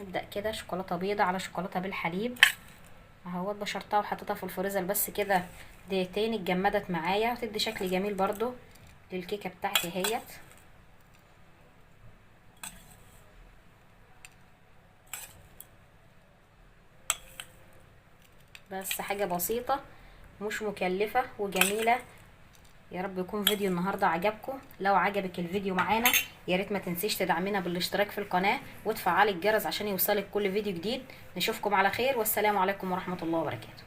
نبدأ كده شوكولاتة بيضة على شوكولاتة بالحليب اهوت. بشرتها وحطيتها في الفريزر بس كده دقيقتين، اتجمدت معايا وتدي شكل جميل برضو للكيكة بتاعتي اهيت. بس حاجة بسيطة مش مكلفة وجميلة. يا رب يكون فيديو النهارده عجبكم. لو عجبك الفيديو معانا يا ريت ما تنسيش تدعمينا بالاشتراك في القناة وتفعلي الجرس عشان يوصلك كل فيديو جديد. نشوفكم على خير، والسلام عليكم ورحمة الله وبركاته.